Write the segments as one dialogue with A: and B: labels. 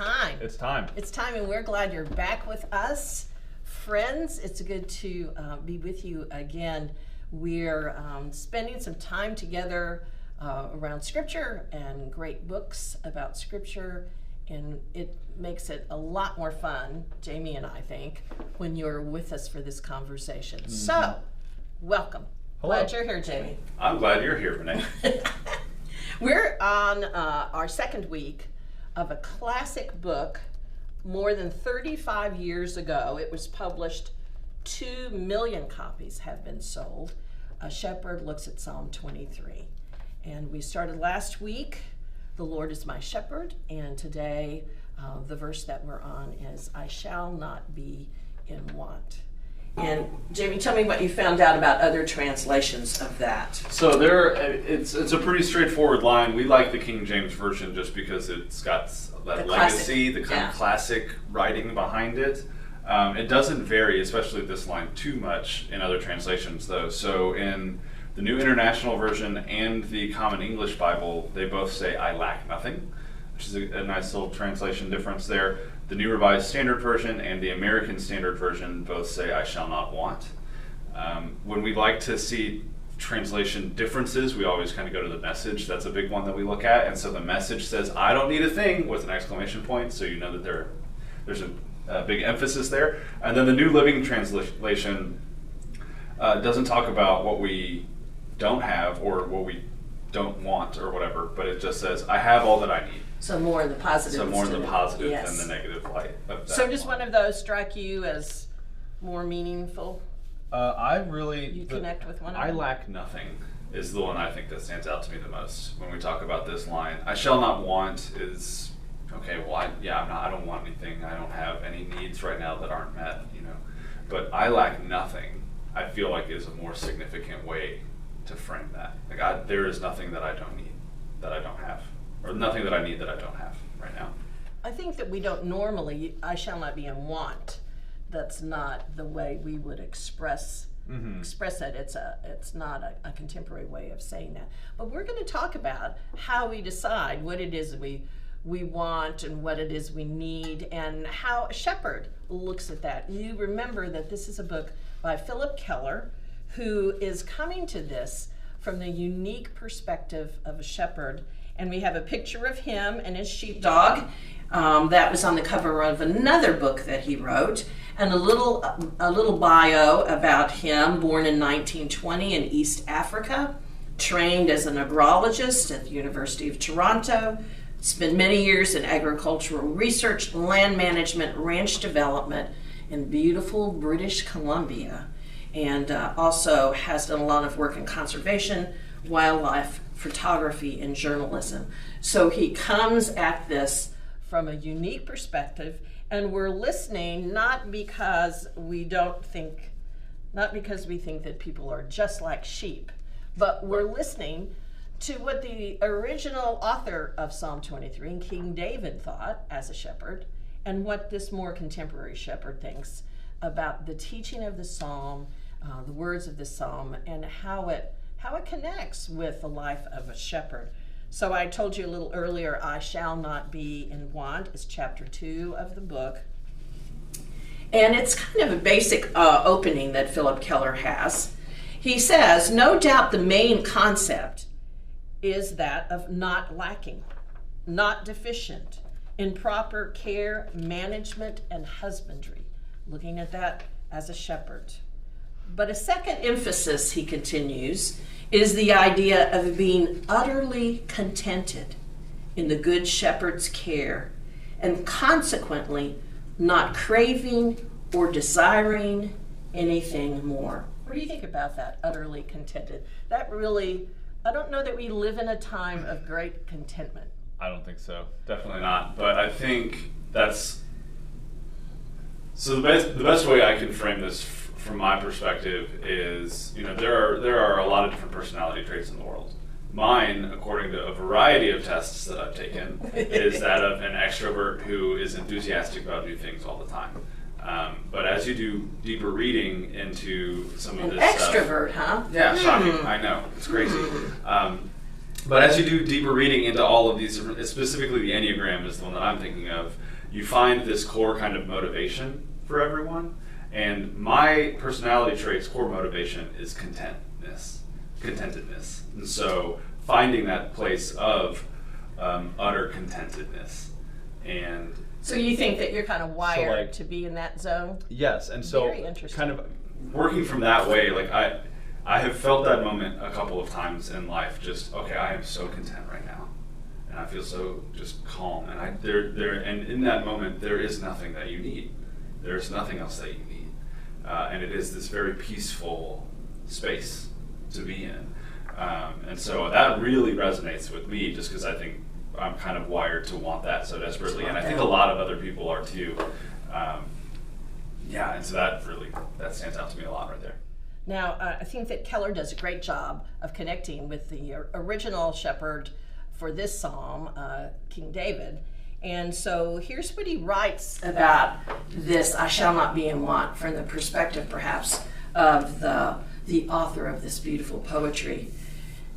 A: Time.
B: It's time.
A: It's time, and we're glad you're back with us. Friends, it's good to be with you again. We're spending some time together around Scripture and great books about Scripture, and it makes it a lot more fun, Jamie and I think, when you're with us for this conversation. Mm-hmm. So, welcome.
B: Hello.
A: Glad you're here, Jamie.
C: I'm glad you're here, Renee.
A: We're on our second week of a classic book. More than 35 years ago, it was published. 2 million copies have been sold. A Shepherd Looks at Psalm 23. And we started last week, The Lord is my shepherd, and today the verse that we're on is, I shall not be in want. And Jamie, tell me what you found out about other translations of that.
C: So it's a pretty straightforward line. We like the King James Version just because it's got that legacy, the kind of classic writing behind it. It doesn't vary, especially this line, too much in other translations, though. So in the New International Version and the Common English Bible, they both say, I lack nothing, which is a nice little translation difference there. The New Revised Standard Version and the American Standard Version both say, I shall not want. When we like to see translation differences, we always kind of go to the Message. That's a big one that we look at. And so the Message says, I don't need a thing, with an exclamation point, so you know that there's a big emphasis there. And then the New Living Translation doesn't talk about what we don't have or what we don't want or whatever, but it just says, I have all that I need.
A: So more in the positive.
C: So more in the positive
A: yes.
C: than the negative light of that.
A: So does one of those strike you as more meaningful? You connect with one of them?
C: I lack nothing is the one I think that stands out to me the most when we talk about this line. I shall not want is, okay, well, I don't want anything. I don't have any needs right now that aren't met, But I lack nothing, I feel like, is a more significant way to frame that. Like, there is nothing that I don't need, that I don't have. Or nothing that I need that I don't have right now.
A: I think that we don't normally, I shall not be in want. That's not the way we would express it. It's not a contemporary way of saying that. But we're going to talk about how we decide what it is we want and what it is we need, and how a shepherd looks at that. You remember that this is a book by Philip Keller, who is coming to this from the unique perspective of a shepherd. And we have a picture of him and his sheepdog. That was on the cover of another book that he wrote, and a little bio about him. Born in 1920 in East Africa, trained as an agrologist at the University of Toronto, spent many years in agricultural research, land management, ranch development in beautiful British Columbia, and also has done a lot of work in conservation, wildlife, photography, and journalism. So he comes at this from a unique perspective, and we're listening not because we think that people are just like sheep, but we're listening to what the original author of Psalm 23, King David, thought as a shepherd, and what this more contemporary shepherd thinks about the teaching of the psalm, the words of the psalm, and how it connects with the life of a shepherd. So I told you a little earlier, I shall not be in want is chapter 2 of the book. And it's kind of a basic opening that Philip Keller has. He says, no doubt the main concept is that of not lacking, not deficient in proper care, management, and husbandry, looking at that as a shepherd. But a second emphasis, he continues, is the idea of being utterly contented in the good shepherd's care, and consequently not craving or desiring anything more. What do you think about that, utterly contented? That really, I don't know that we live in a time of great contentment.
C: I don't think so. Definitely not. But I think that's, so the best way I can frame this from my perspective is, there are a lot of different personality traits in the world. Mine, according to a variety of tests that I've taken, is that of an extrovert who is enthusiastic about new things all the time. But as you do deeper reading into some of this
A: extrovert, huh?
C: Yeah, shocking. I know. It's crazy. But as you do deeper reading into all of these, specifically the Enneagram is the one that I'm thinking of, you find this core kind of motivation for everyone. And my personality trait's core motivation is contentedness. And so finding that place of utter contentedness. And
A: so you think that you're kind of wired to be in that zone?
C: Yes, and so
A: very interesting.
C: Kind of working from that way, like I have felt that moment a couple of times in life. Just I am so content right now, and I feel so just calm. And and in that moment, there is nothing that you need. There is nothing else that you need, and it is this very peaceful space to be in. And so that really resonates with me, just because I think I'm kind of wired to want that so desperately, and I think a lot of other people are too. And so that stands out to me a lot right there.
A: Now, I think that Keller does a great job of connecting with the original shepherd for this psalm, King David. And so here's what he writes about this, I shall not be in want, from the perspective perhaps of the author of this beautiful poetry.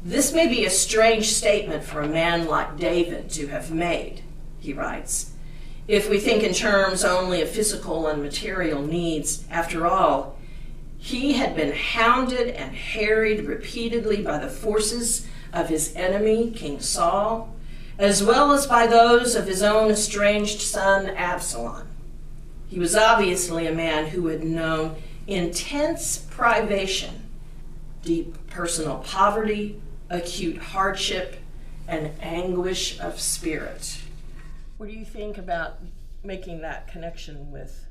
A: This may be a strange statement for a man like David to have made, he writes. If we think in terms only of physical and material needs, after all, he had been hounded and harried repeatedly by the forces of his enemy, King Saul, as well as by those of his own estranged son, Absalom. He was obviously a man who had known intense privation, deep personal poverty, acute hardship, and anguish of spirit. What do you think about making that connection with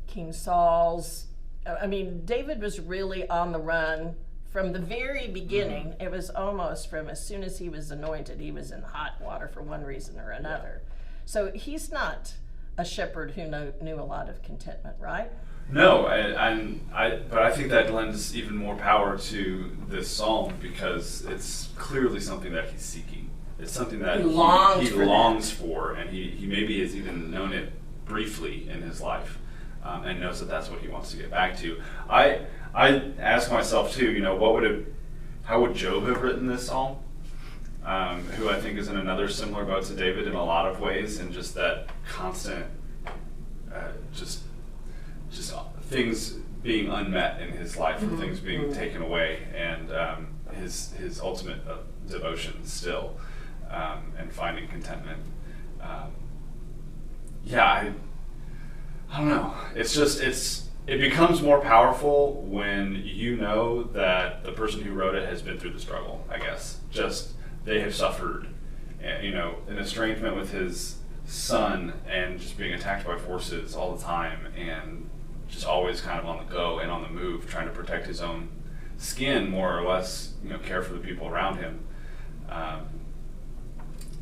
A: King Saul's? I mean, David was really on the run from the very beginning. Mm-hmm. It was almost from as soon as he was anointed, he was in hot water for one reason or another. Yeah. So he's not a shepherd who knew a lot of contentment, right?
C: No, but I think that lends even more power to this psalm, because it's clearly something that he's seeking. It's something that he longs for, and he maybe has even known it briefly in his life, and knows that that's what he wants to get back to. I ask myself too, how would Job have written this psalm? Who I think is in another similar boat to David in a lot of ways, and just that constant, just things being unmet in his life, and things being taken away, and his ultimate devotion still, and finding contentment. I don't know. It becomes more powerful when you know that the person who wrote it has been through the struggle, I guess. Just they have suffered, an estrangement with his son, and just being attacked by forces all the time, and just always kind of on the go and on the move, trying to protect his own skin, more or less, care for the people around him,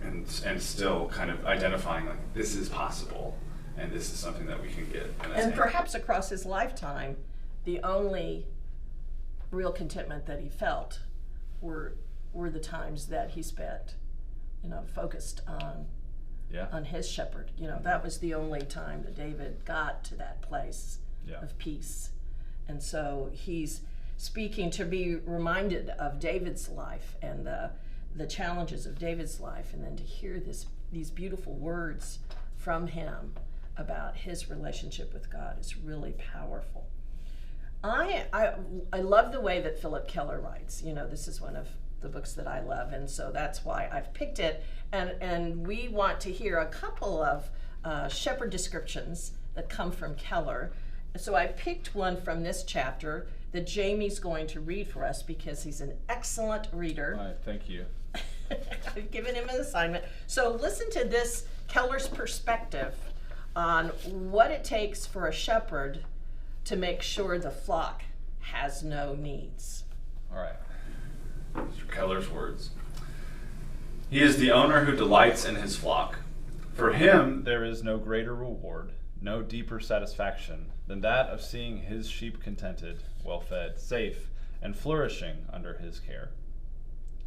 C: and still kind of identifying like this is possible, and this is something that we can get.
A: And perhaps across his lifetime, the only real contentment that he felt were the times that he spent, focused on his shepherd. That was the only time that David got to that place of peace. And so he's speaking to be reminded of David's life and the challenges of David's life, and then to hear these beautiful words from him about his relationship with God is really powerful. I love the way that Philip Keller writes. This is one of the books that I love, and so that's why I've picked it. And we want to hear a couple of shepherd descriptions that come from Keller. So I picked one from this chapter that Jamie's going to read for us, because he's an excellent reader.
B: All right, thank you.
A: I've given him an assignment. So listen to this Keller's perspective on what it takes for a shepherd to make sure the flock has no needs.
C: All right. These are Keller's words. He is the owner who delights in his flock.
B: For him, there is no greater reward, no deeper satisfaction than that of seeing his sheep contented, well-fed, safe, and flourishing under his care.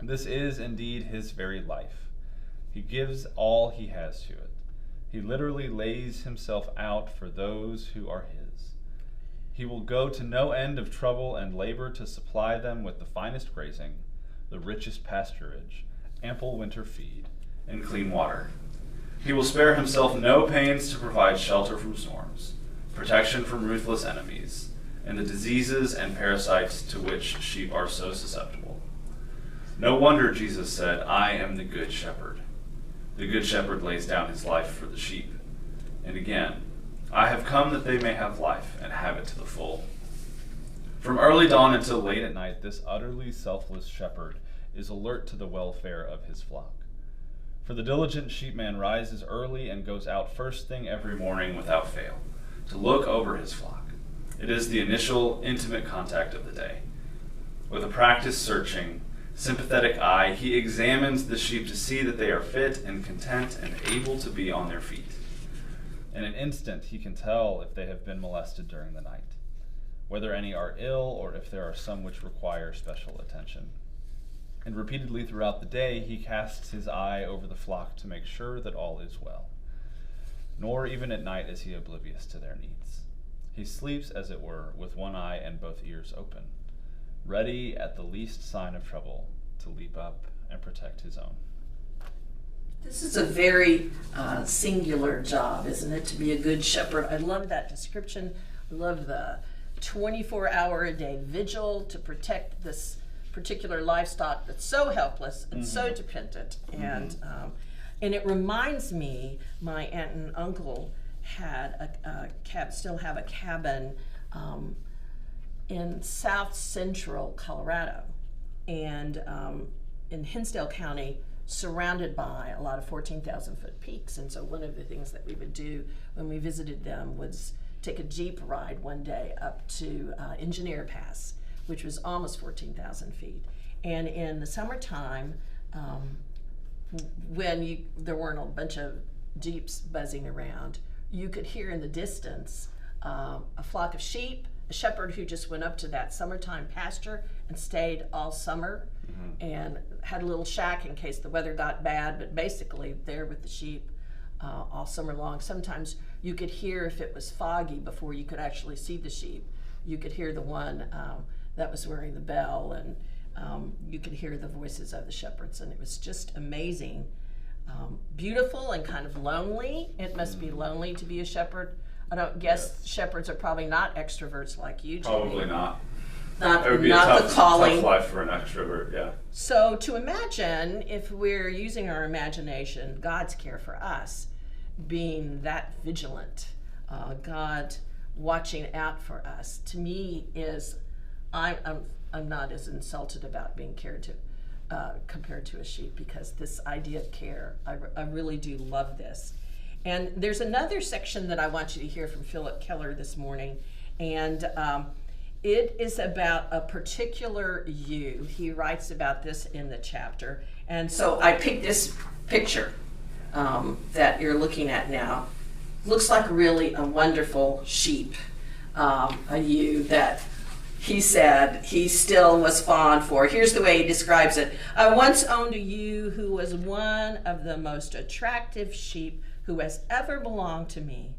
B: This is indeed his very life. He gives all he has to it. He literally lays himself out for those who are his. He will go to no end of trouble and labor to supply them with the finest grazing, the richest pasturage, ample winter feed,
C: and clean water. He will spare himself no pains to provide shelter from storms, protection from ruthless enemies, and the diseases and parasites to which sheep are so susceptible. No wonder Jesus said, "I am the good shepherd. The good shepherd lays down his life for the sheep." And again, "I have come that they may have life and have it to the full." From early dawn until late at night, this utterly selfless shepherd is alert to the welfare of his flock. For the diligent sheepman rises early and goes out first thing every morning without fail, to look over his flock. It is the initial, intimate contact of the day. With a practiced searching, sympathetic eye, he examines the sheep to see that they are fit and content and able to be on their feet. In an instant, he can tell if they have been molested during the night, whether any are ill or if there are some which require special attention. And repeatedly throughout the day, he casts his eye over the flock to make sure that all is well. Nor even at night is he oblivious to their needs. He sleeps, as it were, with one eye and both ears open, ready at the least sign of trouble to leap up and protect his own.
A: This is a very singular job, isn't it, to be a good shepherd? I love that description. I love the 24-hour-a-day vigil to protect this particular livestock that's so helpless and so dependent. And it reminds me, my aunt and uncle had still have a cabin in south central Colorado, and in Hinsdale County, surrounded by a lot of 14,000-foot peaks. And so one of the things that we would do when we visited them was take a Jeep ride one day up to Engineer Pass, which was almost 14,000 feet. And in the summertime, when there weren't a bunch of Jeeps buzzing around, you could hear in the distance a flock of sheep, a shepherd who just went up to that summertime pasture and stayed all summer and had a little shack in case the weather got bad, but basically there with the sheep all summer long. Sometimes you could hear, if it was foggy before you could actually see the sheep, you could hear the one that was wearing the bell, and you could hear the voices of the shepherds, and it was just amazing. Beautiful and kind of lonely. It must be lonely to be a shepherd. I don't guess shepherds are probably not extroverts like you, Jimmy.
C: Probably not.
A: Not,
C: It would be
A: not
C: a
A: the calling.
C: tough life for an extrovert, yeah.
A: So to imagine, if we're using our imagination, God's care for us, being that vigilant, God watching out for us, to me is, I'm not as insulted about being cared to, compared to a sheep, because this idea of care, I really do love this. And there's another section that I want you to hear from Philip Keller this morning, and it is about a particular ewe. He writes about this in the chapter. And so I picked this picture that you're looking at now. Looks like really a wonderful sheep, a ewe that he said he still was fond for. Here's the way he describes it. "I once owned a ewe who was one of the most attractive sheep who has ever belonged to me.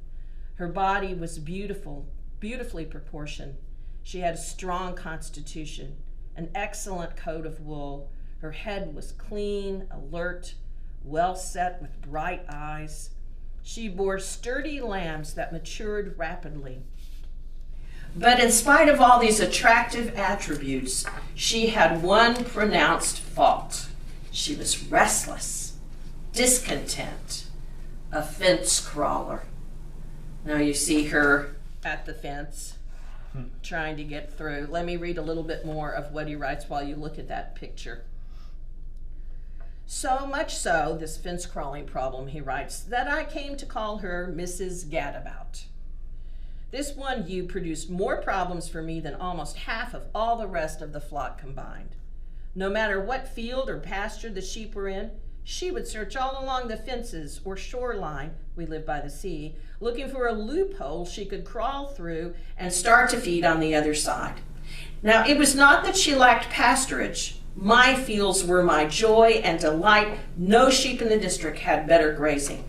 A: Her body was beautifully proportioned. She had a strong constitution, an excellent coat of wool. Her head was clean, alert, well set with bright eyes. She bore sturdy lambs that matured rapidly. But in spite of all these attractive attributes, she had one pronounced fault. She was restless, discontent, a fence crawler." Now you see her at the fence, trying to get through. Let me read a little bit more of what he writes while you look at that picture. "So much so, this fence crawling problem," he writes, "that I came to call her Mrs. Gadabout. This one ewe produced more problems for me than almost half of all the rest of the flock combined. No matter what field or pasture the sheep were in, she would search all along the fences or shoreline, we live by the sea, looking for a loophole she could crawl through and start to feed on the other side. Now, it was not that she lacked pasturage. My fields were my joy and delight. No sheep in the district had better grazing.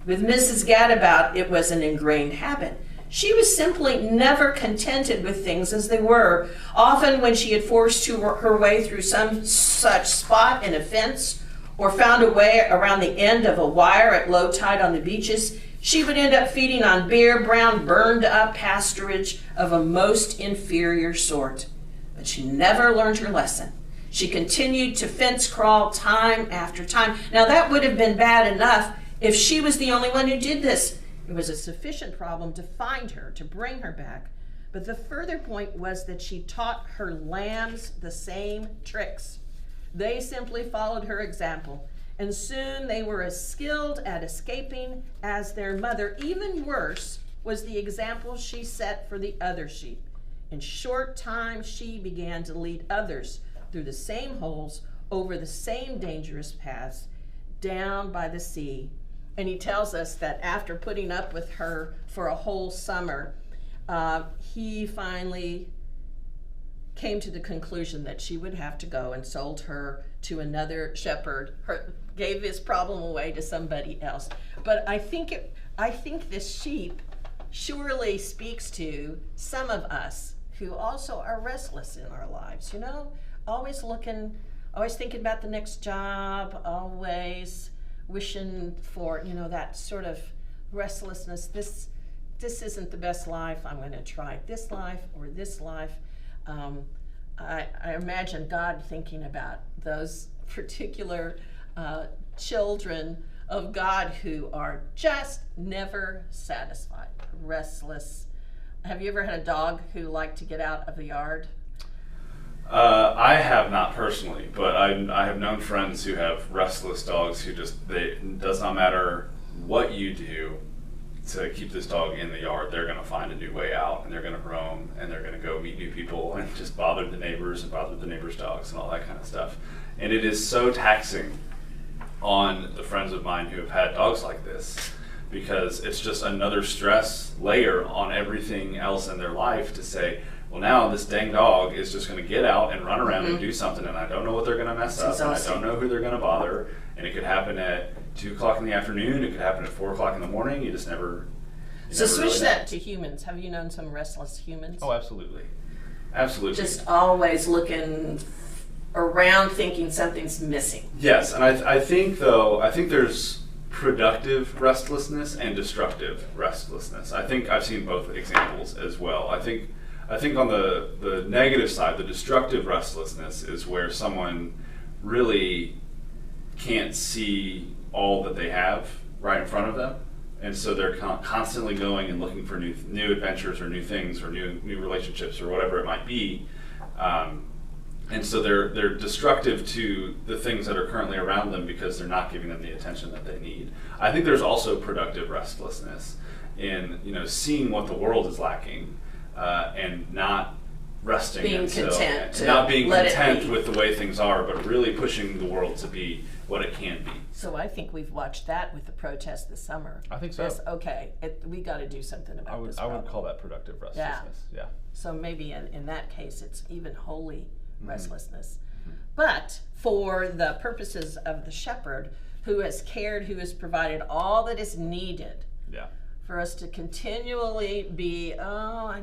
A: With Mrs. Gadabout, it was an ingrained habit. She was simply never contented with things as they were. Often when she had forced her way through some such spot in a fence or found a way around the end of a wire at low tide on the beaches, she would end up feeding on bare, brown, burned up pasturage of a most inferior sort. But she never learned her lesson. She continued to fence crawl time after time. Now that would have been bad enough if she was the only one who did this. It was a sufficient problem to find her, to bring her back. But the further point was that she taught her lambs the same tricks. They simply followed her example, and soon they were as skilled at escaping as their mother. Even worse was the example she set for the other sheep. In short time, she began to lead others through the same holes, over the same dangerous paths, down by the sea. And he tells us that after putting up with her for a whole summer, he finally came to the conclusion that she would have to go, and sold her to another shepherd, gave his problem away to somebody else. But I think this sheep surely speaks to some of us who also are restless in our lives, you know, always looking, always thinking about the next job, always wishing for, you know, that sort of restlessness. This isn't the best life. I'm going to try this life or this life. I imagine God thinking about those particular children of God who are just never satisfied, restless. Have you ever had a dog who liked to get out of the yard?
C: I have not personally, but I have known friends who have restless dogs who it does not matter what you do to keep this dog in the yard, they're going to find a new way out, and they're going to roam, and they're going to go meet new people and just bother the neighbors and bother the neighbors' dogs and all that kind of stuff. And it is so taxing on the friends of mine who have had dogs like this, because it's just another stress layer on everything else in their life to say, well, now this dang dog is just going to get out and run around and do something, and I don't know what they're going to mess up, and I don't know who they're going to bother, and it could happen at 2 o'clock in the afternoon, it could happen at 4 o'clock in the morning, you just never...
A: So switch that to humans. Have you known some restless humans?
C: Oh, absolutely. Absolutely.
A: Just always looking around thinking something's missing.
C: Yes, and I think there's productive restlessness and destructive restlessness. I think I've seen both examples as well. I think on the negative side, the destructive restlessness is where someone really can't see all that they have right in front of them, and so they're constantly going and looking for new adventures or new things or new relationships or whatever it might be, and so they're destructive to the things that are currently around them because they're not giving them the attention that they need. I think there's also productive restlessness in seeing what the world is lacking and not resting,
A: being content,
C: not being content with the way things are, but really pushing the world to be what it can be.
A: So I think we've watched that with the protests this summer.
B: I think so.
A: Yes, okay, we got to do something about this problem.
B: I would call that productive restlessness. Yeah.
A: So maybe in that case, it's even holy restlessness. But for the purposes of the shepherd, who has cared, who has provided all that is needed, for us to continually be, I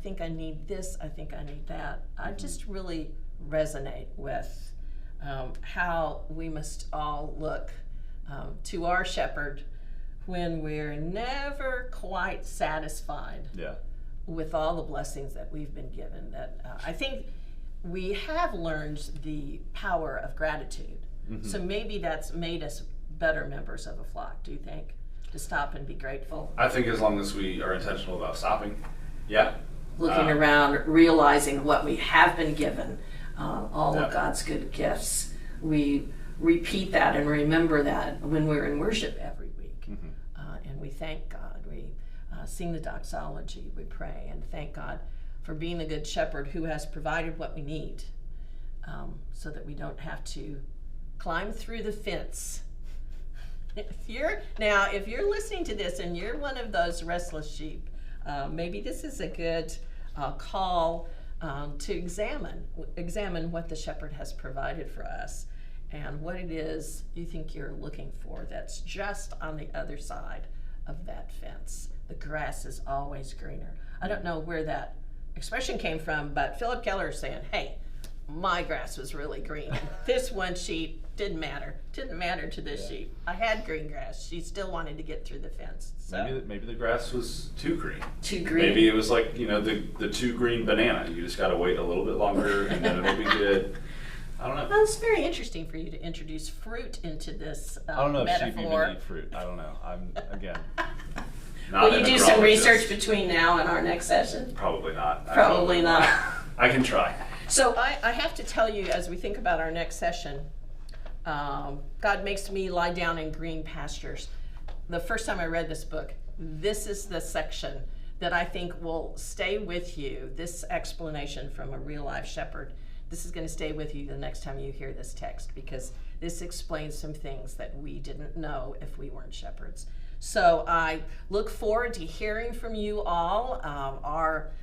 A: think I need this, I think I need that. I just really resonate with how we must all look to our shepherd when we're never quite satisfied with all the blessings that we've been given. That I think we have learned the power of gratitude. So maybe that's made us better members of a flock, do you think? To stop and be grateful?
C: I think as long as we are intentional about stopping,
A: looking around, realizing what we have been given, all of God's good gifts. We repeat that and remember that when we're in worship every week. And we thank God. We sing the doxology, we pray, and thank God for being the good shepherd who has provided what we need, so that we don't have to climb through the fence. If you're listening to this and you're one of those restless sheep, maybe this is a good call to examine what the shepherd has provided for us and what it is you think you're looking for that's just on the other side of that fence. The grass is always greener. I don't know where that expression came from, but Philip Keller is saying, hey, my grass was really green. This one sheep didn't matter to this sheep. I had green grass. She still wanted to get through the fence. So.
C: Maybe the grass was too green.
A: Too green.
C: Maybe it was like, the too green banana. You just got to wait a little bit longer and then it'll be good. I don't know.
A: Well, it's very interesting for you to introduce fruit into this
B: I don't know
A: metaphor.
B: if sheep even eat fruit. I don't know. I'm again.
C: Not
A: Will you
C: an
A: do some
C: agronomist.
A: research between now and our next session?
C: Probably not.
A: Probably not.
C: I can try.
A: So I have to tell you, as we think about our next session, God makes me lie down in green pastures. The first time I read this book, this is the section that I think will stay with you. This explanation from a real life shepherd, this is going to stay with you the next time you hear this text, because this explains some things that we didn't know if we weren't shepherds. So I look forward to hearing from you all.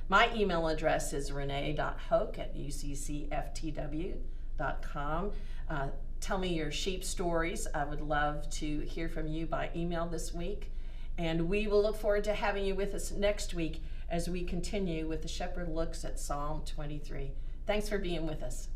A: My email address is renee.hoke@uccftw.com. Tell me your sheep stories. I would love to hear from you by email this week. And we will look forward to having you with us next week as we continue with the Shepherd Looks at Psalm 23. Thanks for being with us.